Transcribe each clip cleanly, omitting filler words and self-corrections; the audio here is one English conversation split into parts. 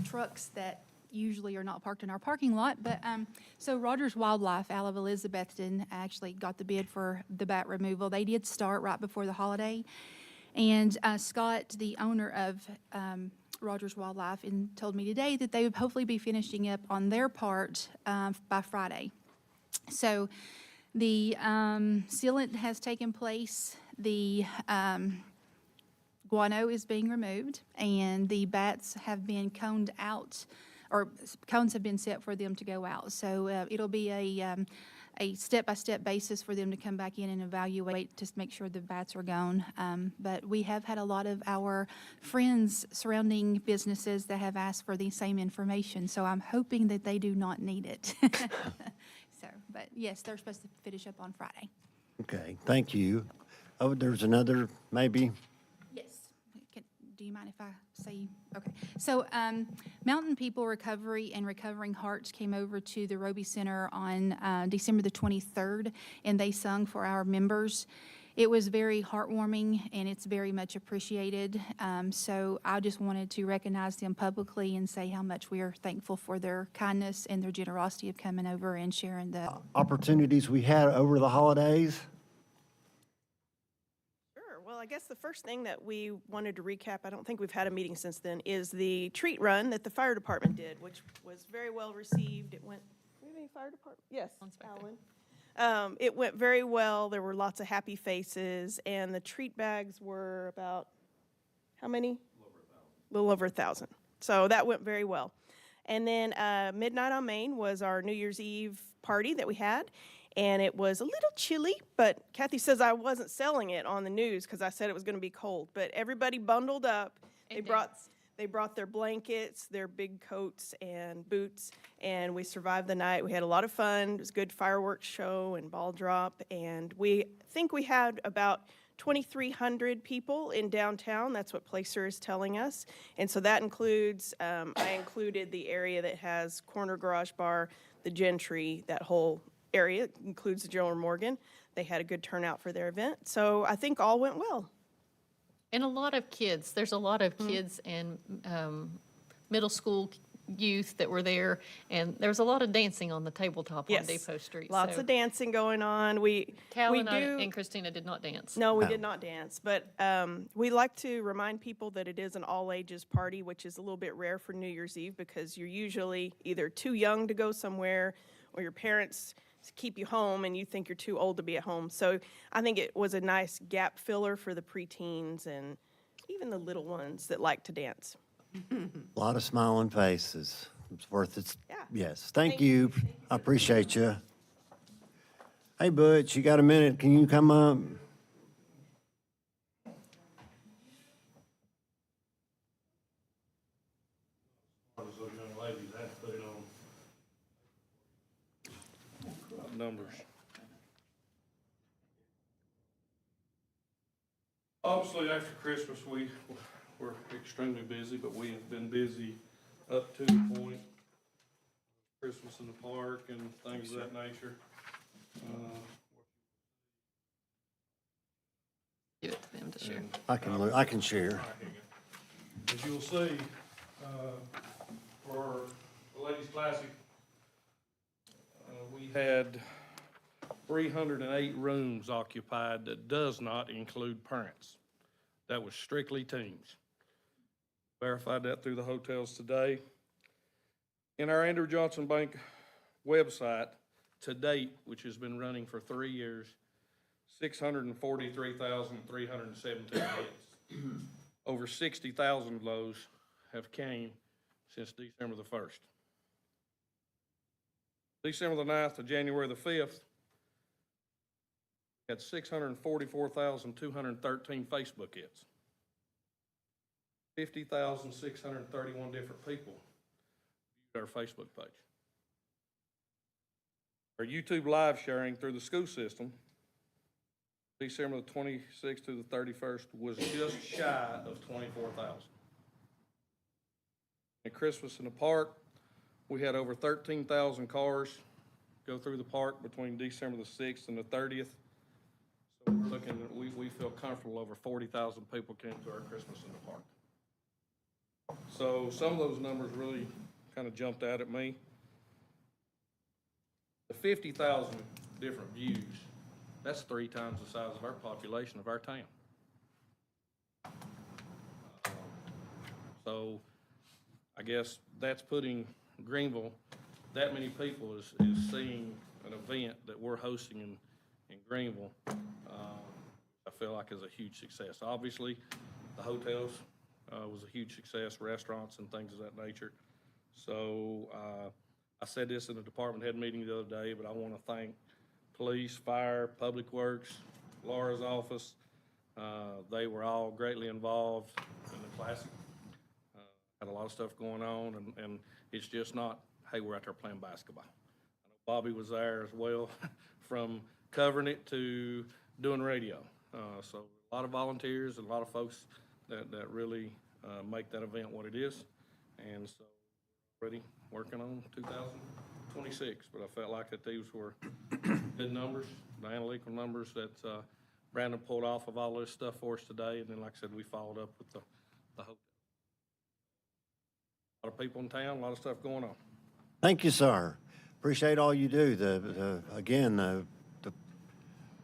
trucks that usually are not parked in our parking lot. But, so Rogers Wildlife out of Elizabethton actually got the bid for the bat removal. They did start right before the holiday. And Scott, the owner of Rogers Wildlife, told me today that they would hopefully be finishing up on their part by Friday. So the sealant has taken place. The guano is being removed, and the bats have been coned out, or cones have been set for them to go out. So it'll be a step-by-step basis for them to come back in and evaluate to make sure the bats are gone. But we have had a lot of our friends surrounding businesses that have asked for the same information, so I'm hoping that they do not need it. So, but yes, they're supposed to finish up on Friday. Okay, thank you. Oh, there's another, maybe? Yes. Do you mind if I say, okay. So Mountain People Recovery and Recovering Hearts came over to the Roby Center on December the 23rd, and they sung for our members. It was very heartwarming, and it's very much appreciated. So I just wanted to recognize them publicly and say how much we are thankful for their kindness and their generosity of coming over and sharing the Opportunities we had over the holidays? Sure. Well, I guess the first thing that we wanted to recap, I don't think we've had a meeting since then, is the treat run that the fire department did, which was very well received. It went, do we have any fire department? Yes, Alan. It went very well. There were lots of happy faces, and the treat bags were about, how many? A little over 1,000. So that went very well. And then Midnight on Main was our New Year's Eve party that we had, and it was a little chilly, but Kathy says I wasn't selling it on the news because I said it was going to be cold. But everybody bundled up. They brought their blankets, their big coats and boots, and we survived the night. We had a lot of fun. It was a good fireworks show and ball drop, and we think we had about 2,300 people in downtown. That's what Placer is telling us. And so that includes, I included the area that has Corner Garage Bar, the Gentry, that whole area. It includes the General Morgan. They had a good turnout for their event. So I think all went well. And a lot of kids. There's a lot of kids and middle school youth that were there, and there was a lot of dancing on the tabletop on Depot Street. Lots so of dancing going on. Cal and I and Christina did not dance. No, we did not dance, but we like to remind people that it is an all-ages party, which is a little bit rare for New Year's Eve because you're usually either too young to go somewhere or your parents keep you home and you think you're too old to be at home. So I think it was a nice gap filler for the preteens and even the little ones that like to dance. A lot of smiling faces. It's worth it. Yeah. Yes, thank you. I appreciate you. Hey, Butch, you got a minute? Can you come up? Those young ladies have to put it on numbers. Obviously, after Christmas, we were extremely busy, but we have been busy up to the point of Christmas in the park and things of that nature. Give it to them to share. I can share. As you'll see, for the Ladies Classic, we had 308 rooms occupied. That does not include parents. That was strictly teams. Verified that through the hotels today. In our Andrew Johnson Bank website, to date, which has been running for 3 years, 643,317 hits. Over 60,000 of those have came since December the 1st. December the 9th to January the 5th, had 644,213 Facebook hits. 50,631 different people viewed our Facebook page. Our YouTube live sharing through the school system, December the 26th to the 31st, was just shy of 24,000. At Christmas in the park, we had over 13,000 cars go through the park between December the 6th and the 30th. So we're looking, we feel comfortable over 40,000 people came to our Christmas in the park. So some of those numbers really kind of jumped out at me. The 50,000 different views, that's 3 times the size of our population of our town. So I guess that's putting Greenville, that many people is seeing an event that we're hosting in Greenville. I feel like is a huge success. Obviously, the hotels was a huge success, restaurants and things of that nature. So I said this in the department head meeting the other day, but I want to thank police, fire, public works, Laura's office. They were all greatly involved in the classic. Had a lot of stuff going on, and it's just not, hey, we're out there playing basketball. I know Bobby was there as well, from covering it to doing radio. So a lot of volunteers and a lot of folks that really make that event what it is. And so already working on 2026, but I felt like that these were good numbers, the analytical numbers that Brandon pulled off of all this stuff for us today. And then, like I said, we followed up with the hotel. A lot of people in town, a lot of stuff going on. Thank you, sir. Appreciate all you do. Again, the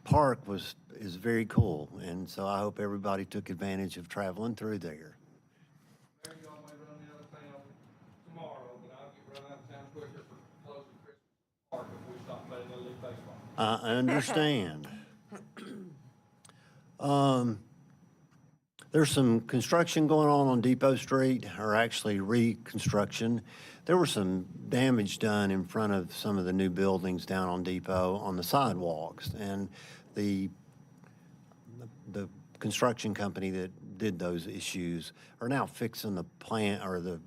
park is very cool, and so I hope everybody took advantage of traveling through there. Maybe y'all may run me out of town tomorrow, but I'll get run out of town quicker for closing Christmas park if we stop playing Little League baseball. I understand. There's some construction going on Depot Street, or actually reconstruction. There was some damage done in front of some of the new buildings down on Depot on the sidewalks, and the construction company that did those issues are now fixing the plant, or the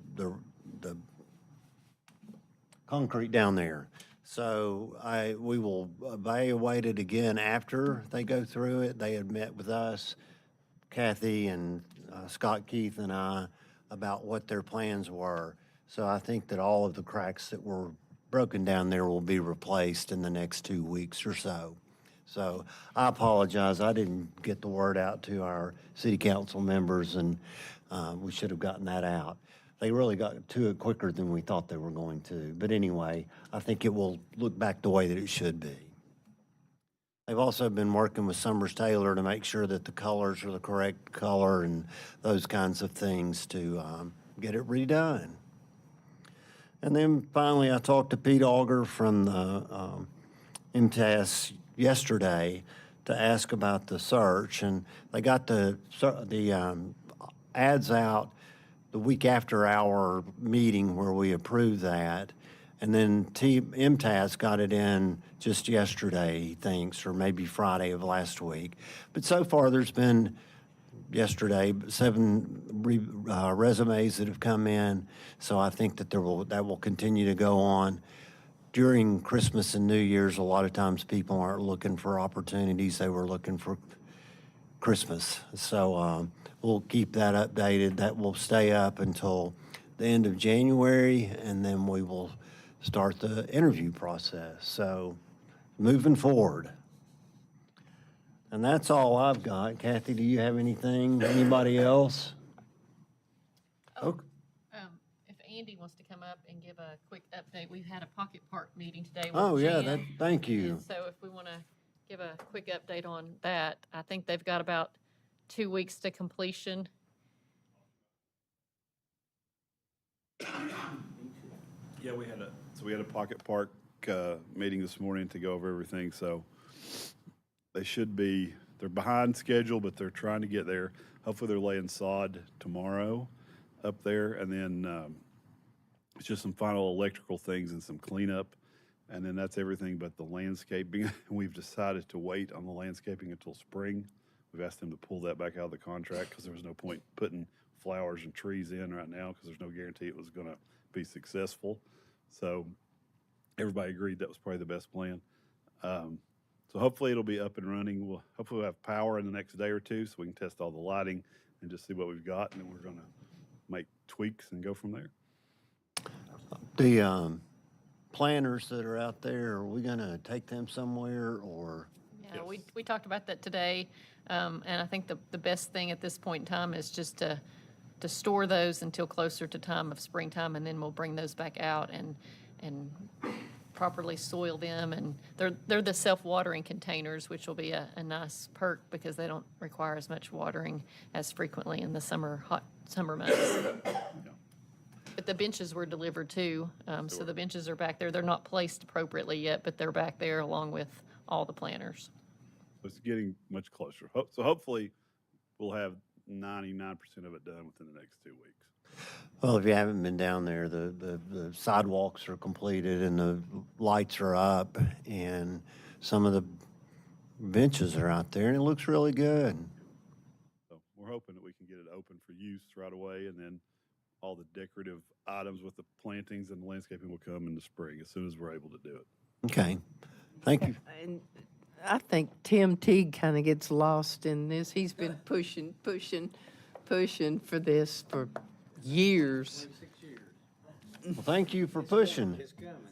concrete down there. So we will evaluate it again after they go through it. They had met with us, Kathy and Scott Keith and I, about what their plans were. So I think that all of the cracks that were broken down there will be replaced in the next 2 weeks or so. So I apologize, I didn't get the word out to our city council members, and we should have gotten that out. They really got to it quicker than we thought they were going to. But anyway, I think it will look back the way that it should be. They've also been working with Summers Taylor to make sure that the colors are the correct color and those kinds of things to get it redone. And then finally, I talked to Pete Auger from the MTS yesterday to ask about the search, and they got the ads out the week after our meeting where we approved that. And then MTS got it in just yesterday, he thinks, or maybe Friday of last week. But so far, there's been, yesterday, 7 resumes that have come in. So I think that that will continue to go on. During Christmas and New Year's, a lot of times people aren't looking for opportunities. They were looking for Christmas. So we'll keep that updated. That will stay up until the end of January, and then we will start the interview process. So moving forward. And that's all I've got. Kathy, do you have anything? Anybody else? Okay. If Andy wants to come up and give a quick update, we've had a Pocket Park meeting today with Oh, yeah, Jan. thank you. And so if we want to give a quick update on that, I think they've got about 2 weeks to completion. Yeah, we had a Pocket Park meeting this morning to go over everything, so they're behind schedule, but they're trying to get there. Hopefully they're laying sod tomorrow up there, and then it's just some final electrical things and some cleanup, and then that's everything but the landscaping. We've decided to wait on the landscaping until spring. We've asked them to pull that back out of the contract because there was no point putting flowers and trees in right now because there's no guarantee it was going to be successful. So everybody agreed that was probably the best plan. So hopefully it'll be up and running. We'll hopefully have power in the next day or two so we can test all the lighting and just see what we've got, and then we're going to make tweaks and go from there. The planners that are out there, are we going to take them somewhere, or? Yeah, we talked about that today, and I think the best thing at this point in time is just to to store those until closer to time of springtime, and then we'll bring those back out and properly soil them. And they're the self-watering containers, which will be a nice perk because they don't require as much watering as frequently in the hot summer months. But the benches were delivered too, so the benches are back there. They're not placed appropriately yet, but they're back there along with all the planters. It's getting much closer. So hopefully, we'll have 99% of it done within the next 2 weeks. Well, if you haven't been down there, the sidewalks are completed and the lights are up and some of the benches are out there and it looks really good. So we're hoping that we can get it open for use right away, and then all the decorative items with the plantings and the landscaping will come in the spring as soon as we're able to do it. Okay, thank you. And I think Tim Teague kind of gets lost in this. He's been pushing for this for years. Well, thank you for pushing.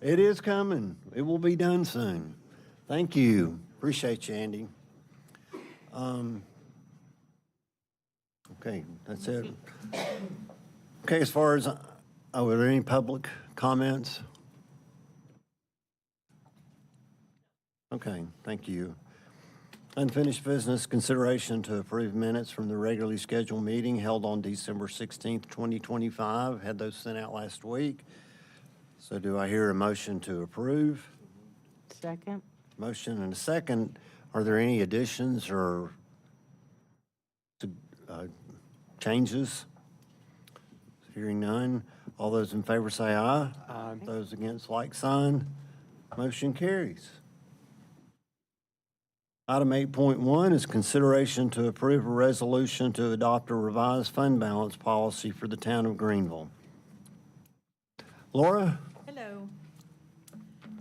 It is coming. It will be done soon. Thank you. Appreciate you, Andy. Okay, that's it. Okay, as far as, are there any public comments? Okay, thank you. Unfinished business, consideration to approve minutes from the regularly scheduled meeting held on December 16th, 2025. Had those sent out last week. So do I hear a motion to approve? Second? Motion and a second. Are there any additions or changes? Hearing none. All those in favor say aye. Aye. Those against, like sign. Motion carries. Item 8.1 is consideration to approve a resolution to adopt a revised fund balance policy for the town of Greenville. Laura? Hello.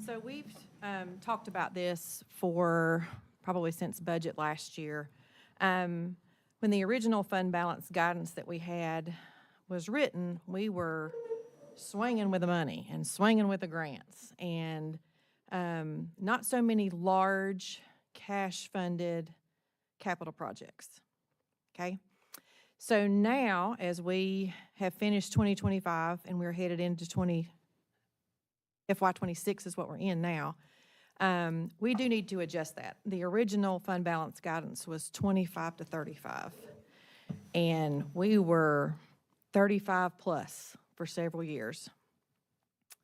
So we've talked about this for probably since budget last year. When the original fund balance guidance that we had was written, we were swinging with the money and swinging with the grants, and not so many large cash-funded capital projects, okay? So now, as we have finished 2025 and we're headed into FY26 is what we're in now, we do need to adjust that. The original fund balance guidance was 25 to 35, and we were 35 plus for several years.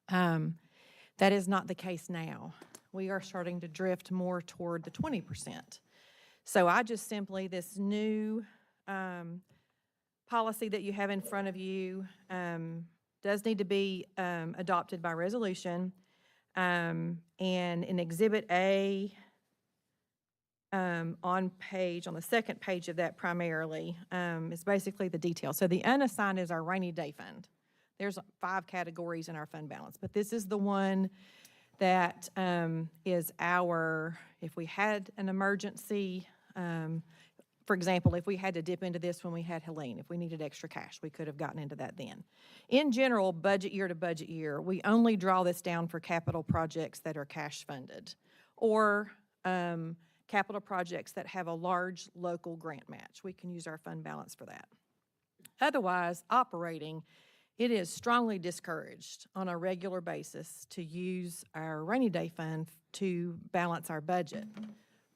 That is not the case now. We are starting to drift more toward the 20%. So I just simply, this new policy that you have in front of you does need to be adopted by resolution. And in Exhibit A, on the second page of that primarily, is basically the detail. So the unassigned is our rainy day fund. There's 5 categories in our fund balance, but this is the one that is our, if we had an emergency, for example, if we had to dip into this when we had Helene, if we needed extra cash, we could have gotten into that then. In general, budget year to budget year, we only draw this down for capital projects that are cash funded, or capital projects that have a large local grant match. We can use our fund balance for that. Otherwise, operating, it is strongly discouraged on a regular basis to use our rainy day fund to balance our budget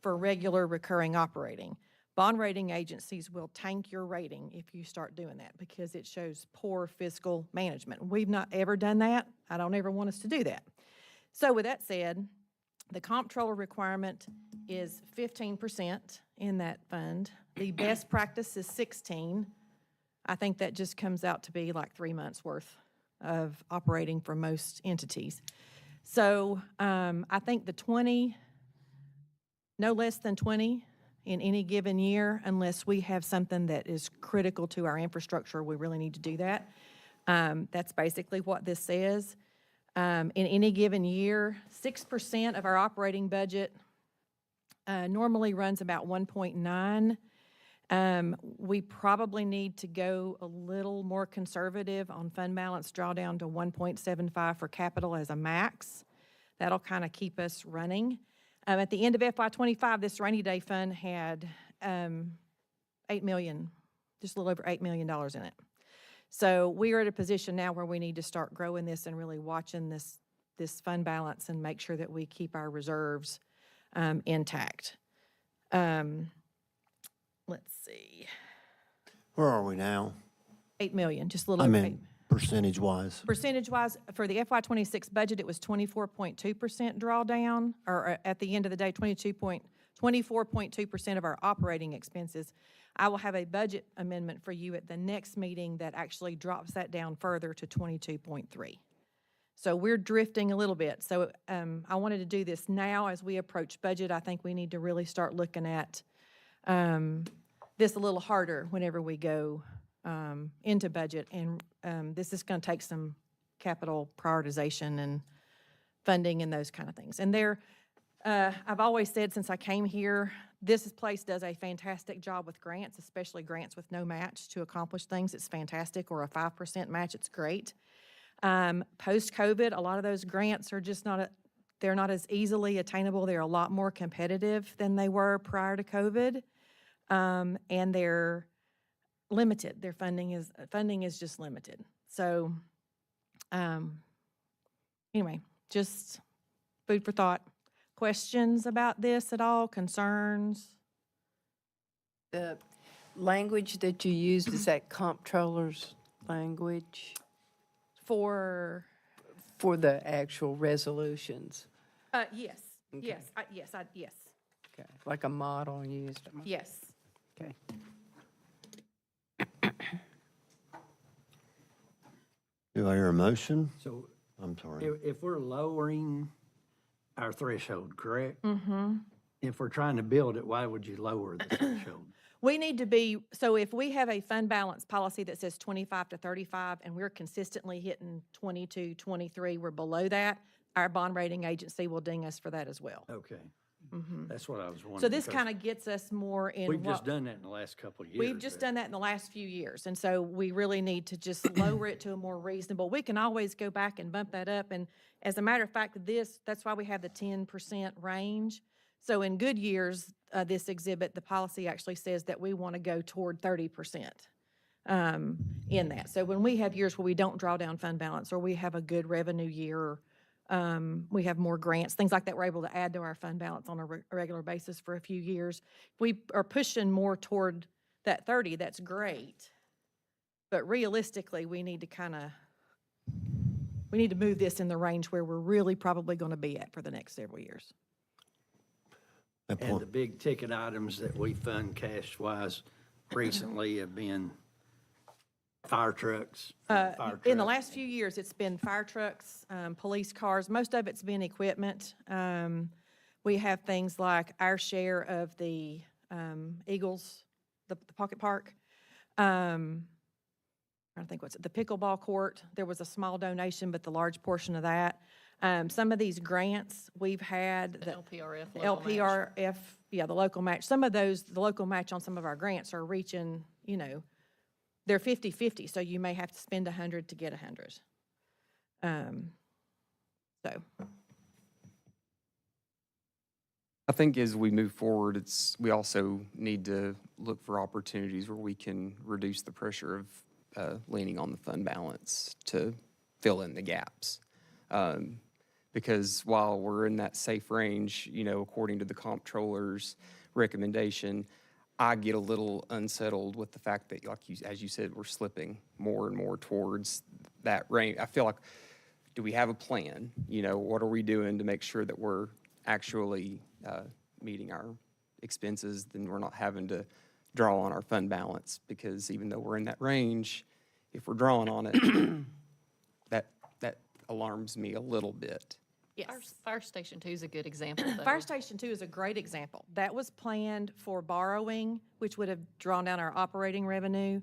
for regular recurring operating. Bond rating agencies will tank your rating if you start doing that because it shows poor fiscal management. We've not ever done that. I don't ever want us to do that. So with that said, the comptroller requirement is 15% in that fund. The best practice is 16%. I think that just comes out to be like 3 months worth of operating for most entities. So I think the 20, no less than 20 in any given year, unless we have something that is critical to our infrastructure, we really need to do that. That's basically what this says. In any given year, 6% of our operating budget normally runs about 1.9. We probably need to go a little more conservative on fund balance drawdown to 1.75 for capital as a max. That'll kind of keep us running. At the end of FY25, this rainy day fund had $8 million, just a little over $8 million in it. So we are at a position now where we need to start growing this and really watching this fund balance and make sure that we keep our reserves intact. Let's see, Where are we now? 8 million, just a little I over mean, 8. percentage-wise. Percentage-wise, for the FY '26 budget, it was 24.2% drawdown, or at the end of the day, 24.2% of our operating expenses. I will have a budget amendment for you at the next meeting that actually drops that down further to 22.3. So we're drifting a little bit. So I wanted to do this now as we approach budget. I think we need to really start looking at this a little harder whenever we go into budget. And this is going to take some capital prioritization and funding and those kind of things. And I've always said since I came here, this place does a fantastic job with grants, especially grants with no match to accomplish things. It's fantastic, or a 5% match, it's great. Post-COVID, a lot of those grants are just they're not as easily attainable. They're a lot more competitive than they were prior to COVID. And they're limited. Their funding is just limited. So, anyway, just food for thought. Questions about this at all? Concerns? The language that you used, is that comptroller's language For, for the actual resolutions? yes, yes, yes, Okay, like a model used? yes. Okay. Do I hear a motion? So I'm sorry. if we're lowering our threshold, correct? Mm-hmm. If we're trying to build it, why would you lower the threshold? We need to be, so if we have a fund balance policy that says 25 to 35, and we're consistently hitting 22, 23, we're below that, our bond rating agency will ding us for that as well. Okay. That's what I was wondering. So this because kind of gets us more in We've what. just done that in the last couple of years. We've just but- done that in the last few years, and so we really need to just lower it to a more reasonable. We can always go back and bump that up, and as a matter of fact, that's why we have the 10% range. So in good years, this exhibit, the policy actually says that we want to go toward 30% in that. So when we have years where we don't draw down fund balance, or we have a good revenue year, we have more grants, things like that, we're able to add to our fund balance on a regular basis for a few years. We are pushing more toward that 30, that's great. But realistically, we need to move this in the range where we're really probably going to be at for the next several years. That And point- the big ticket items that we fund cash-wise recently have been fire trucks. In the last few years, it's been fire trucks, police cars, most of it's been equipment. We have things like our share of the Eagles, the Pocket Park. I think the pickleball court, there was a small donation, but the large portion of that. Some of these grants we've had. The LPRF The local match. LPRF, yeah, the local match. Some of those, the local match on some of our grants are reaching, they're 50-50, so you may have to spend 100 to get 100. So, I think as we move forward, we also need to look for opportunities where we can reduce the pressure of leaning on the fund balance to fill in the gaps. Because while we're in that safe range, according to the comptroller's recommendation, I get a little unsettled with the fact that, as you said, we're slipping more and more towards that range. I feel like, do we have a plan? What are we doing to make sure that we're actually meeting our expenses, then we're not having to draw on our fund balance? Because even though we're in that range, if we're drawing on it, that alarms me a little bit. yes. Fire Station 2 is a good example, though. Fire Station 2 is a great example. That was planned for borrowing, which would have drawn down our operating revenue.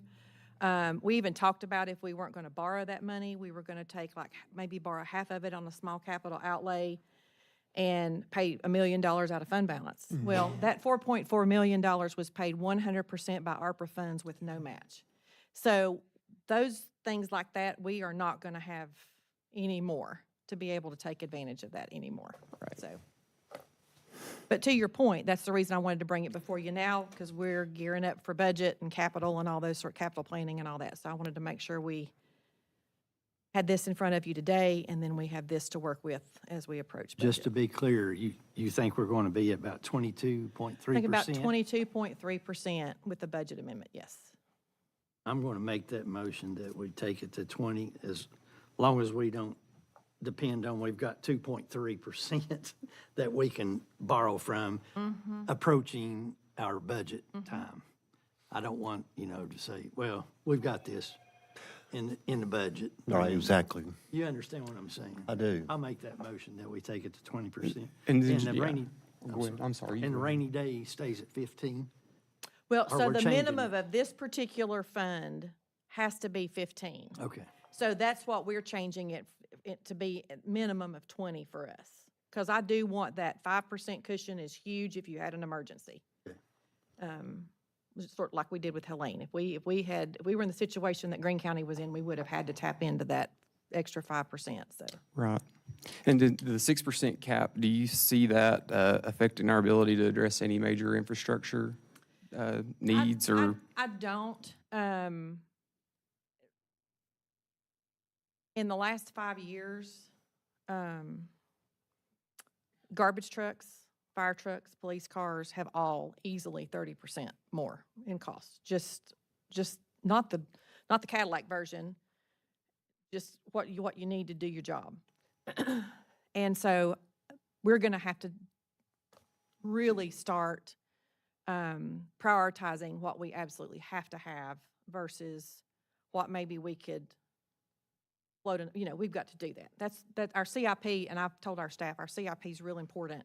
We even talked about if we weren't going to borrow that money, we were going to take maybe borrow half of it on a small capital outlay and pay $1 million out of fund balance. Well, that $4.4 million was paid 100% by ARPA funds with no match. So those things like that, we are not going to have any more to be able to take advantage of that anymore. Right. So, But to your point, that's the reason I wanted to bring it before you now, because we're gearing up for budget and capital and all those sort of capital planning and all that. So I wanted to make sure we had this in front of you today, and then we have this to work with as we approach budget. Just to be clear, you think we're going to be about 22.3%? I think about 22.3% with the budget amendment, yes. I'm going to make that motion that we take it to 20, as long as we don't depend on, we've got 2.3% that we can borrow from approaching our budget time. I don't want, to say, well, we've got this in the budget. Right, exactly. You understand what I'm saying? I do. I'll make that motion that we take it to 20%. And And then- the yeah. rainy, Go ahead. I'm sorry. you and the go ahead. rainy day stays at 15. Well, Or so we're the changing minimum it. of this particular fund has to be 15. Okay. So that's what we're changing it to be a minimum of 20 for us. Because I do want that 5% cushion is huge if you had an emergency. Sort of like we did with Helene. If we were in the situation that Greene County was in, we would have had to tap into that extra 5%, so. Right. And the 6% cap, do you see that affecting our ability to address any major infrastructure needs or? I don't. In the last 5 years, garbage trucks, fire trucks, police cars have all easily 30% more in cost. Just not the Cadillac version, just what you need to do your job. And so we're going to have to really start prioritizing what we absolutely have to have versus what maybe we could float in, we've got to do that. That's our CIP, and I've told our staff, our CIP is real important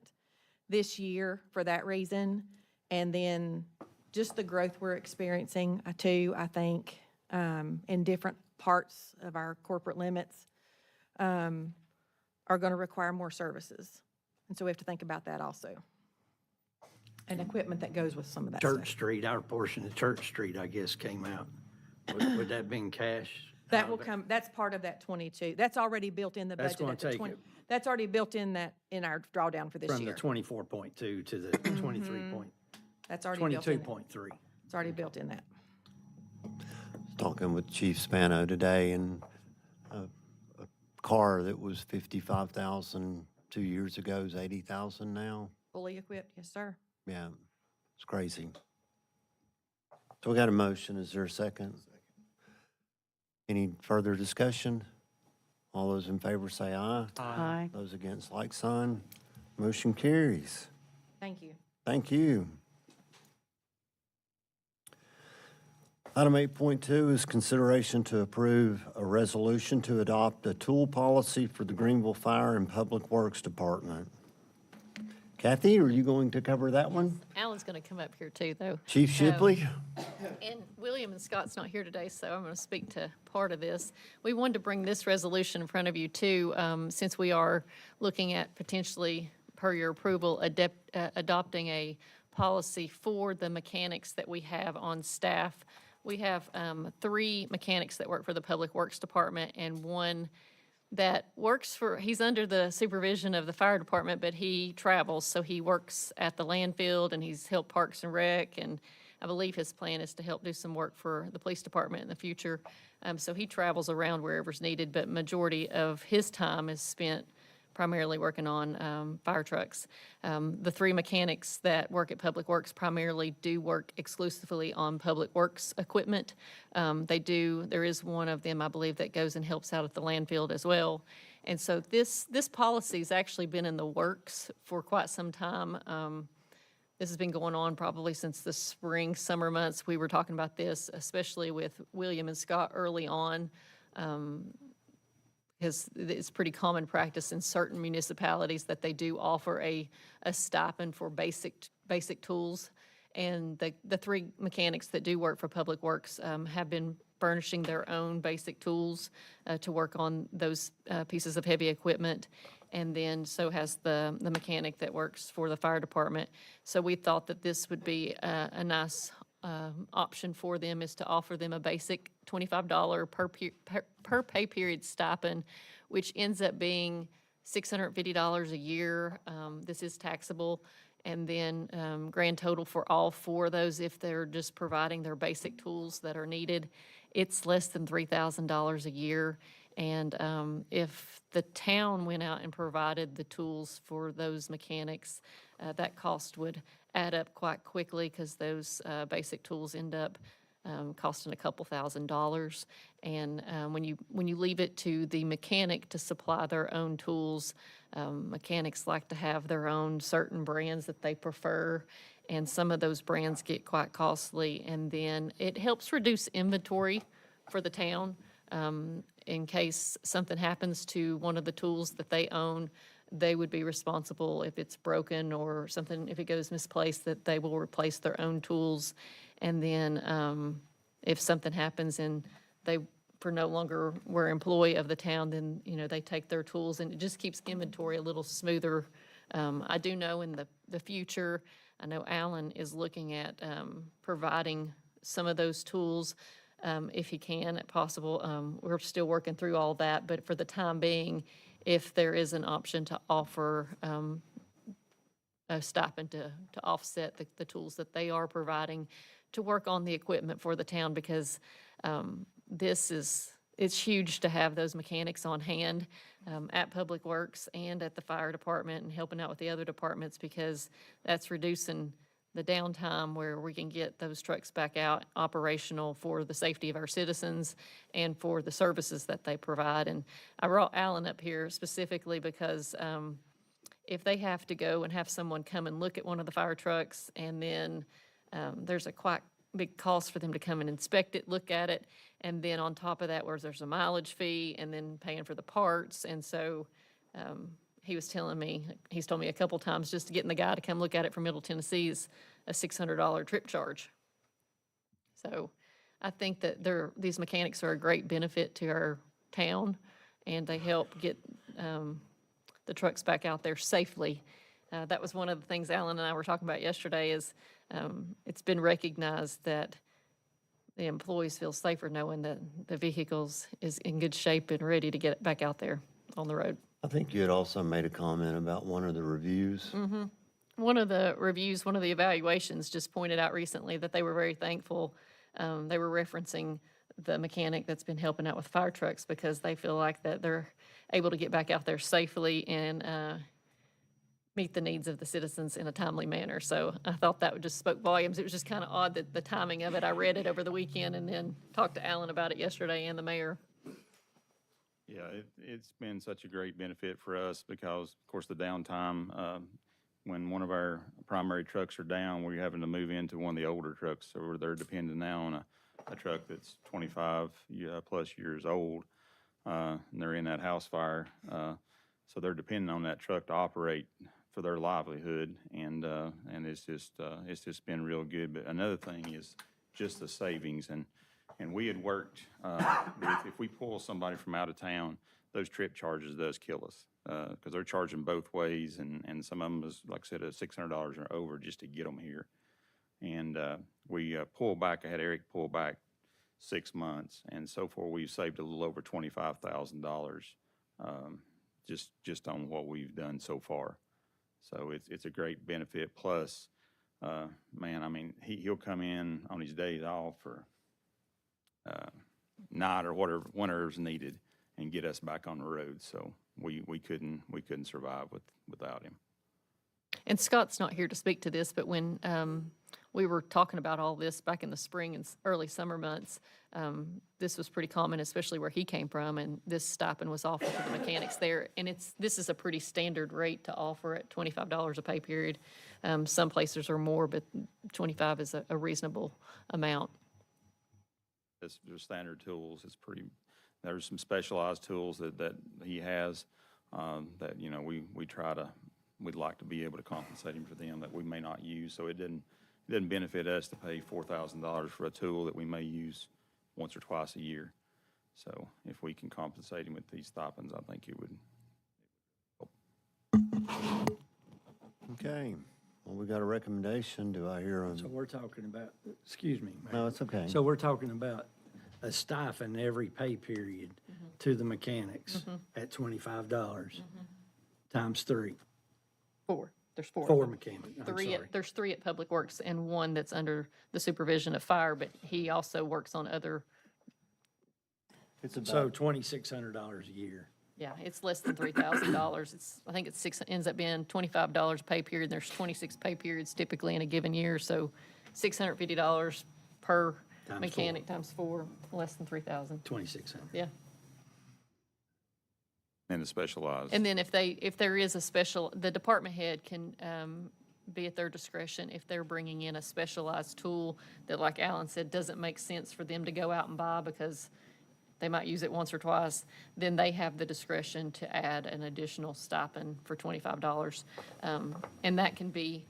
this year for that reason. And then just the growth we're experiencing, too, I think, in different parts of our corporate limits are going to require more services. And so we have to think about that also. And equipment that goes with some of that stuff. Church Street, our portion of Church Street, I guess, came out. Would that be in cash? That will come, that's part of that 22. That's already built in the That's budget. gonna at the take 20 it. That's already built in our drawdown for this From the year. 24.2 to the 23 point, That's already built in. 22.3. It's already built in that. Talking with Chief Spano today, and a car that was 55,000 2 years ago is 80,000 now. Fully equipped, yes, sir. Yeah, it's crazy. So we got a motion. Is there a second? Any further discussion? All those in favor say aye. Aye. Those against, like sign. Motion carries. Thank you. Thank you. Item 8.2 is consideration to approve a resolution to adopt a tool policy for the Greenville Fire and Public Works Department. Kathy, are you going to cover that one? Alan's going to come up here too, though. Chief Shipley? And William and Scott's not here today, so I'm going to speak to part of this. We wanted to bring this resolution in front of you too, since we are looking at potentially, per your approval, adopting a policy for the mechanics that we have on staff. We have 3 mechanics that work for the Public Works Department and one that works he's under the supervision of the fire department, but he travels, so he works at the landfill and he's helped Parks and Rec, and I believe his plan is to help do some work for the police department in the future. So he travels around wherever's needed, but majority of his time is spent primarily working on fire trucks. The 3 mechanics that work at Public Works primarily do work exclusively on Public Works equipment. There is one of them, I believe, that goes and helps out at the landfill as well. And so this policy's actually been in the works for quite some time. This has been going on probably since the spring, summer months. We were talking about this, especially with William and Scott early on. Because it's pretty common practice in certain municipalities that they do offer a stipend for basic tools. And the 3 mechanics that do work for Public Works have been furnishing their own basic tools to work on those pieces of heavy equipment. And then so has the mechanic that works for the fire department. So we thought that this would be a nice option for them, is to offer them a basic $25 per pay period stipend, which ends up being $650 a year. This is taxable, And then grand total for all four of those, if they're just providing their basic tools that are needed, it's less than $3,000 a year. And if the town went out and provided the tools for those mechanics, that cost would add up quite quickly because those basic tools end up costing a couple $1,000s. And when you leave it to the mechanic to supply their own tools, mechanics like to have their own certain brands that they prefer, and some of those brands get quite costly. And then it helps reduce inventory for the town in case something happens to one of the tools that they own. They would be responsible if it's broken or something, if it goes misplaced, that they will replace their own tools. And then if something happens and they for no longer were employee of the town, then, they take their tools, and it just keeps inventory a little smoother. I do know in the future, I know Alan is looking at providing some of those tools if he can, if possible. We're still working through all that, but for the time being, if there is an option to offer a stipend to offset the tools that they are providing to work on the equipment for the town, because it's huge to have those mechanics on hand at Public Works and at the fire department and helping out with the other departments, because that's reducing the downtime where we can get those trucks back out operational for the safety of our citizens and for the services that they provide. And I brought Alan up here specifically because if they have to go and have someone come and look at one of the fire trucks, and then there's a quite big cost for them to come and inspect it, look at it, and then on top of that, where there's a mileage fee and then paying for the parts. And so he's told me a couple times just getting the guy to come look at it from Middle Tennessee is a $600 trip charge. So I think that these mechanics are a great benefit to our town, and they help get the trucks back out there safely. That was one of the things Alan and I were talking about yesterday, is it's been recognized that the employees feel safer knowing that the vehicles is in good shape and ready to get back out there on the road. I think you had also made a comment about one of the reviews. One of the reviews, one of the evaluations just pointed out recently that they were very thankful. They were referencing the mechanic that's been helping out with fire trucks, because they feel like that they're able to get back out there safely and meet the needs of the citizens in a timely manner. So I thought that just spoke volumes. It was just kind of odd that the timing of it. I read it over the weekend and then talked to Alan about it yesterday and the mayor. Yeah, it's been such a great benefit for us because, of course, the downtime, when one of our primary trucks are down, we're having to move into one of the older trucks. So they're dependent now on a truck that's 25 plus years old, and they're in that house fire. So they're dependent on that truck to operate for their livelihood, and it's just been real good. But another thing is just the savings, and we had worked if we pull somebody from out of town, those trip charges does kill us because they're charging both ways, and some of them is, like I said, $600 or over just to get them here. And we pull back. I had Eric pull back 6 months, and so far we've saved a little over $25,000 just on what we've done so far. So it's a great benefit. Plus, man, I mean, he'll come in on his days off for night or whatever is needed and get us back on the road. So we couldn't survive without him. And Scott's not here to speak to this, but when we were talking about all this back in the spring and early summer months, this was pretty common, especially where he came from, and this stipend was offered to the mechanics there. And this is a pretty standard rate to offer at $25 a pay period. Some places are more, but 25 is a reasonable amount. There's standard tools. There's some specialized tools that he has that, we'd like to be able to compensate him for them that we may not use. So it doesn't benefit us to pay $4,000 for a tool that we may use once or twice a year. So if we can compensate him with these stipends, I think it would. Okay, well, we got a recommendation. Do I hear So a, we're talking about, excuse me, Mayor. no, it's okay. So we're talking about a stipend every pay period to the mechanics at $25 times 3. There's four. of Four them. mechanics, I'm Three, sorry. there's three at Public Works and one that's under the supervision of fire, but he also works on other, It's So about, $2,600 a year. yeah, it's less than $3,000. I think it's ends up being $25 pay period. There's 26 pay periods typically in a given year, so $650 per Times mechanic times four, less than 3,000. 2,600. Yeah. And the specialized. And then if there is a special, the department head can be at their discretion if they're bringing in a specialized tool that, like Alan said, doesn't make sense for them to go out and buy because they might use it once or twice, then they have the discretion to add an additional stipend for $25. And that can be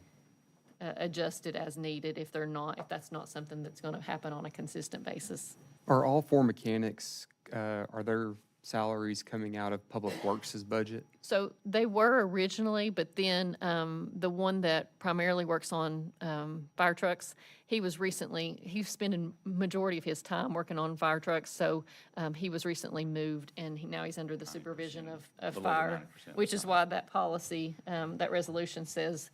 adjusted as needed if that's not something that's going to happen on a consistent basis. Are all four mechanics, are their salaries coming out of Public Works' budget? So they were originally, but then the one that primarily works on fire trucks, he's spending majority of his time working on fire trucks, so he was recently moved, and now he's under the supervision of Below the fire, 90% which is why that policy, that resolution says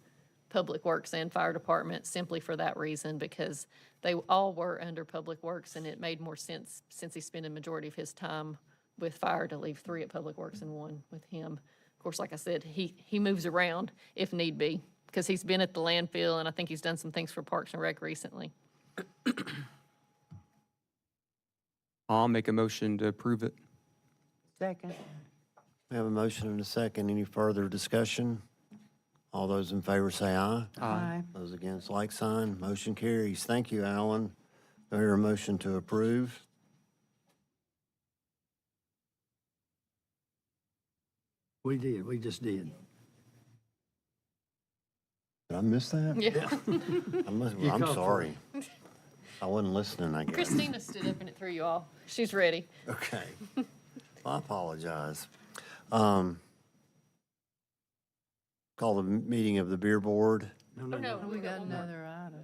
Public Works and Fire Department, simply for that reason, because they all were under Public Works, and it made more sense, since he's spending majority of his time with fire, to leave three at Public Works and one with him. Of course, like I said, he moves around if need be, because he's been at the landfill, and I think he's done some things for Parks and Rec recently. I'll make a motion to approve it. Second. we have a motion and a second. Any further discussion? All those in favor say aye. Aye. Those against, like sign. Motion carries. Thank you, Alan. Do I hear a motion to approve? We just did. Did I miss that? Yeah. You I'm called for sorry. I wasn't listening, I guess. Christina stood up and it threw you off. She's ready. Okay. I apologize. Call the meeting of the beer board. No. We got another item.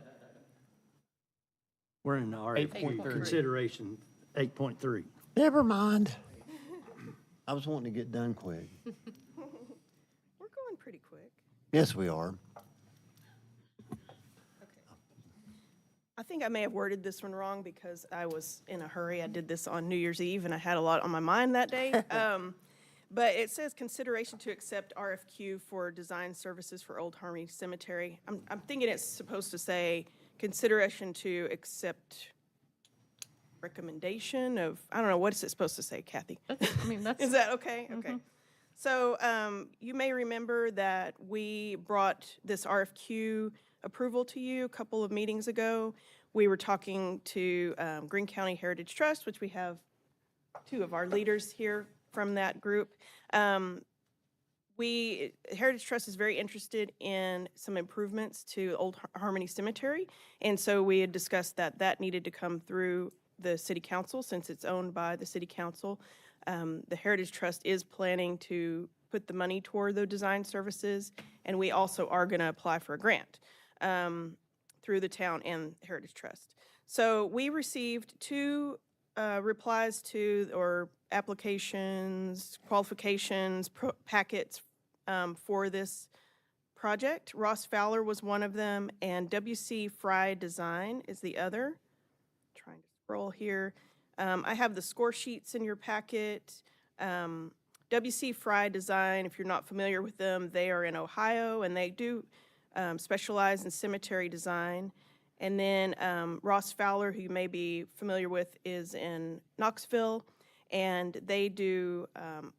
We're in the RFQ 8.3. consideration 8.3. Never mind. I was wanting to get done quick. We're going pretty quick. Yes, we are. I think I may have worded this one wrong because I was in a hurry. I did this on New Year's Eve, and I had a lot on my mind that day. But it says consideration to accept RFQ for design services for Old Harmony Cemetery. I'm thinking it's supposed to say consideration to accept recommendation of, I don't know, what is it supposed to say, Kathy? That's. Is that okay? Okay. So you may remember that we brought this RFQ approval to you a couple of meetings ago. We were talking to Greene County Heritage Trust, which we have two of our leaders here from that group. Heritage Trust is very interested in some improvements to Old Harmony Cemetery, and so we had discussed that that needed to come through the city council since it's owned by the city council. The Heritage Trust is planning to put the money toward the design services, and we also are going to apply for a grant through the town and Heritage Trust. So we received two replies to, or applications, qualifications, packets for this project. Ross Fowler was one of them, and WC Fry Design is the other. Trying to scroll here. I have the score sheets in your packet. WC Fry Design, if you're not familiar with them, they are in Ohio, and they do specialize in cemetery design. And then Ross Fowler, who you may be familiar with, is in Knoxville, and they do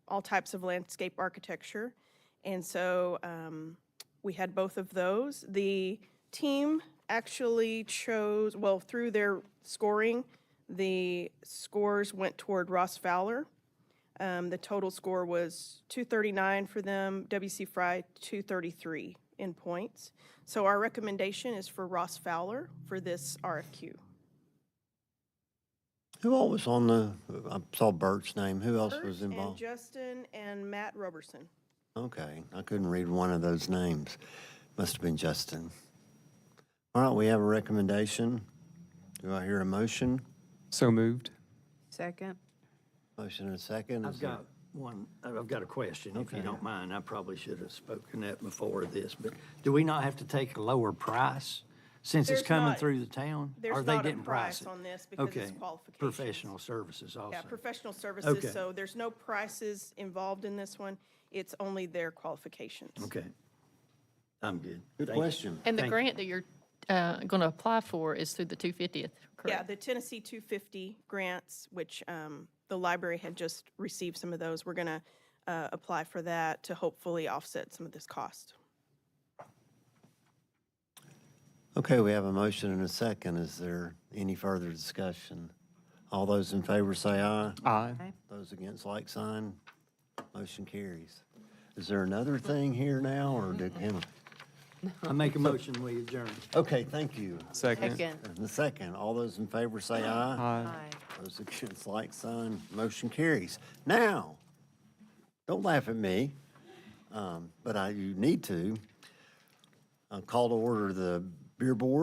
all types of landscape architecture. And so we had both of those. The team actually chose, well, through their scoring, the scores went toward Ross Fowler. The total score was 239 for them, WC Fry 233 in points. So our recommendation is for Ross Fowler for this RFQ. Who all was on I saw Bert's name. Who else was Bert and involved? Justin and Matt Roberson. Okay, I couldn't read one of those names. Must have been Justin. All right, we have a recommendation. Do I hear a motion? So moved. Second. Motion and a second. I've got I've got a question, if you don't mind. I probably should have spoken that before this, but do we not have to take a lower price since it's There's coming not- through the town? there's Or they not a didn't price price it? on this because it's Okay. qualifications. Professional services also. Yeah, professional Okay. services, so there's no prices involved in this one. It's only their qualifications. Okay. I'm good. Good Thank you. question. And the Thank you. grant that you're going to apply for is through the 250th, correct? Yeah, the Tennessee 250 grants, which the library had just received some of those. We're going to apply for that to hopefully offset some of this cost. Okay, we have a motion and a second. Is there any further discussion? All those in favor say aye. Aye. Those against, like sign. Motion carries. Is there another thing here now, or did him? I make a motion, we adjourn. Okay, thank you. Second. Second. And the second, all those in favor say aye. Aye. Those against, like sign. Motion carries. Now, don't laugh at me, but you need to. Call to order the beer board.